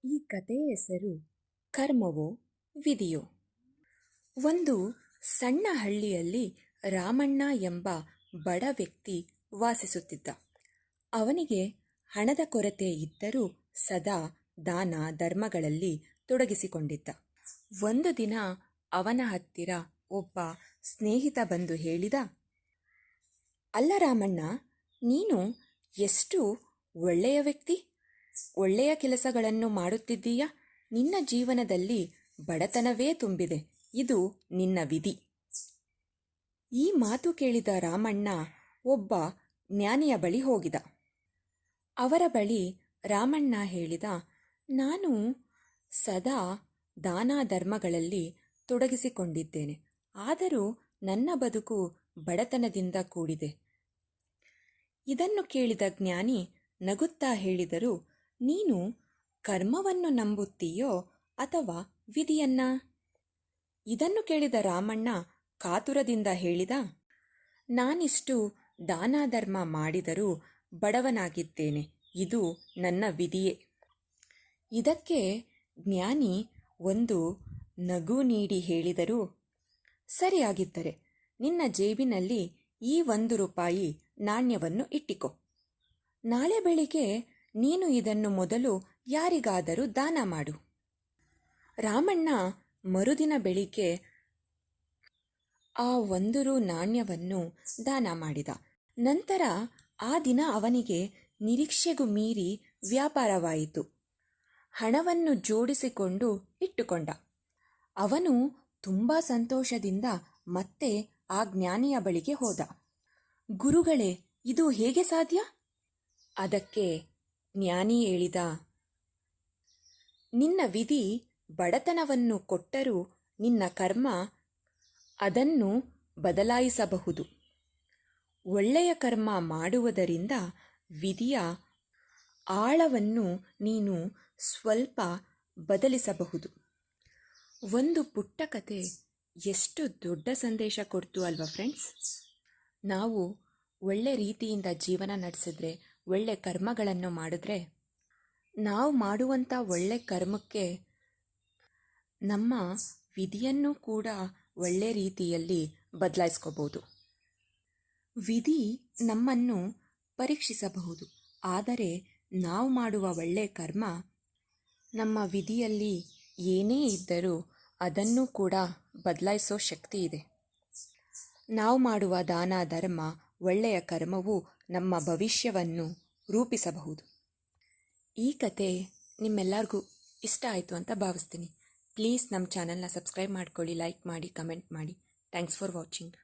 ಈ ಕಥೆಯ ಹೆಸರು ಕರ್ಮವೋ ವಿಧಿಯೋ. ಒಂದು ಸಣ್ಣ ಹಳ್ಳಿಯಲ್ಲಿ ರಾಮಣ್ಣ ಎಂಬ ಬಡ ವ್ಯಕ್ತಿ ವಾಸಿಸುತ್ತಿದ್ದ. ಅವನಿಗೆ ಹಣದ ಕೊರತೆ ಇದ್ದರೂ ಸದಾ ದಾನ ಧರ್ಮಗಳಲ್ಲಿ ತೊಡಗಿಸಿಕೊಂಡಿದ್ದ. ಒಂದು ದಿನ ಅವನ ಹತ್ತಿರ ಒಬ್ಬ ಸ್ನೇಹಿತ ಬಂದು ಹೇಳಿದ, ಅಲ್ಲ ರಾಮಣ್ಣ, ನೀನು ಎಷ್ಟು ಒಳ್ಳೆಯ ವ್ಯಕ್ತಿ, ಒಳ್ಳೆಯ ಕೆಲಸಗಳನ್ನು ಮಾಡುತ್ತಿದ್ದೀಯ. ನಿನ್ನ ಜೀವನದಲ್ಲಿ ಬಡತನವೇ ತುಂಬಿದೆ. ಇದು ನಿನ್ನ ವಿಧಿ. ಈ ಮಾತು ಕೇಳಿದ ರಾಮಣ್ಣ ಒಬ್ಬ ಜ್ಞಾನಿಯ ಬಳಿ ಹೋಗಿದ. ಅವರ ಬಳಿ ರಾಮಣ್ಣ ಹೇಳಿದ, ನಾನು ಸದಾ ದಾನ ಧರ್ಮಗಳಲ್ಲಿ ತೊಡಗಿಸಿಕೊಂಡಿದ್ದೇನೆ, ಆದರೂ ನನ್ನ ಬದುಕು ಬಡತನದಿಂದ ಕೂಡಿದೆ. ಇದನ್ನು ಕೇಳಿದ ಜ್ಞಾನಿ ನಗುತ್ತಾ ಹೇಳಿದರು, ನೀನು ಕರ್ಮವನ್ನು ನಂಬುತ್ತೀಯೋ ಅಥವಾ ವಿಧಿಯನ್ನ? ಇದನ್ನು ಕೇಳಿದ ರಾಮಣ್ಣ ಕಾತುರದಿಂದ ಹೇಳಿದ, ನಾನಿಷ್ಟು ದಾನ ಧರ್ಮ ಮಾಡಿದರೂ ಬಡವನಾಗಿದ್ದೇನೆ, ಇದು ನನ್ನ ವಿಧಿಯೇ. ಇದಕ್ಕೆ ಜ್ಞಾನಿ ಒಂದು ನಗು ನೀಡಿ ಹೇಳಿದರು, ಸರಿಯಾಗಿದ್ದರೆ ನಿನ್ನ ಜೇಬಿನಲ್ಲಿ ಈ 1 ರೂಪಾಯಿ ನಾಣ್ಯವನ್ನು ಇಟ್ಟಿಕೊ. ನಾಳೆ ಬೆಳಿಗ್ಗೆ ನೀನು ಇದನ್ನು ಮೊದಲು ಯಾರಿಗಾದರೂ ದಾನ ಮಾಡು. ರಾಮಣ್ಣ ಮರುದಿನ ಬೆಳಿಗ್ಗೆ ಆ 1 ರೂ ನಾಣ್ಯವನ್ನು ದಾನ ಮಾಡಿದ. ನಂತರ ಆ ದಿನ ಅವನಿಗೆ ನಿರೀಕ್ಷೆಗೂ ಮೀರಿ ವ್ಯಾಪಾರವಾಯಿತು. ಹಣವನ್ನು ಜೋಡಿಸಿಕೊಂಡು ಇಟ್ಟುಕೊಂಡ. ಅವನು ತುಂಬ ಸಂತೋಷದಿಂದ ಮತ್ತೆ ಆ ಜ್ಞಾನಿಯ ಬಳಿಗೆ ಹೋದ. ಗುರುಗಳೇ, ಇದು ಹೇಗೆ ಸಾಧ್ಯ? ಅದಕ್ಕೆ ಜ್ಞಾನಿ ಹೇಳಿದ, ನಿನ್ನ ವಿಧಿ ಬಡತನವನ್ನು ಕೊಟ್ಟರೂ ನಿನ್ನ ಕರ್ಮ ಅದನ್ನು ಬದಲಾಯಿಸಬಹುದು. ಒಳ್ಳೆಯ ಕರ್ಮ ಮಾಡುವುದರಿಂದ ವಿಧಿಯ ಆಳವನ್ನು ನೀನು ಸ್ವಲ್ಪ ಬದಲಿಸಬಹುದು. ಒಂದು ಪುಟ್ಟ ಕತೆ ಎಷ್ಟು ದೊಡ್ಡ ಸಂದೇಶ ಕೊಡ್ತು ಅಲ್ವಾ ಫ್ರೆಂಡ್ಸ್? ನಾವು ಒಳ್ಳೆ ರೀತಿಯಿಂದ ಜೀವನ ನಡೆಸಿದ್ರೆ, ಒಳ್ಳೆ ಕರ್ಮಗಳನ್ನು ಮಾಡಿದ್ರೆ, ನಾವು ಮಾಡುವಂಥ ಒಳ್ಳೆ ಕರ್ಮಕ್ಕೆ ನಮ್ಮ ವಿಧಿಯನ್ನು ಕೂಡ ಒಳ್ಳೆ ರೀತಿಯಲ್ಲಿ ಬದಲಾಯಿಸ್ಕೋಬೋದು. ವಿಧಿ ನಮ್ಮನ್ನು ಪರೀಕ್ಷಿಸಬಹುದು, ಆದರೆ ನಾವು ಮಾಡುವ ಒಳ್ಳೆ ಕರ್ಮ ನಮ್ಮ ವಿಧಿಯಲ್ಲಿ ಏನೇ ಇದ್ದರೂ ಅದನ್ನು ಕೂಡ ಬದಲಾಯಿಸೋ ಶಕ್ತಿ ಇದೆ. ನಾವು ಮಾಡುವ ದಾನ ಧರ್ಮ, ಒಳ್ಳೆಯ ಕರ್ಮವು ನಮ್ಮ ಭವಿಷ್ಯವನ್ನು ರೂಪಿಸಬಹುದು. ಈ ಕತೆ ನಿಮ್ಮೆಲ್ಲರಿಗೂ ಇಷ್ಟ ಆಯಿತು ಅಂತ ಭಾವಿಸ್ತೀನಿ. ಪ್ಲೀಸ್ ನಮ್ಮ ಚಾನಲ್ನ ಸಬ್ಸ್ಕ್ರೈಬ್ ಮಾಡ್ಕೊಳ್ಳಿ, ಲೈಕ್ ಮಾಡಿ, ಕಮೆಂಟ್ ಮಾಡಿ. Thanks for watching.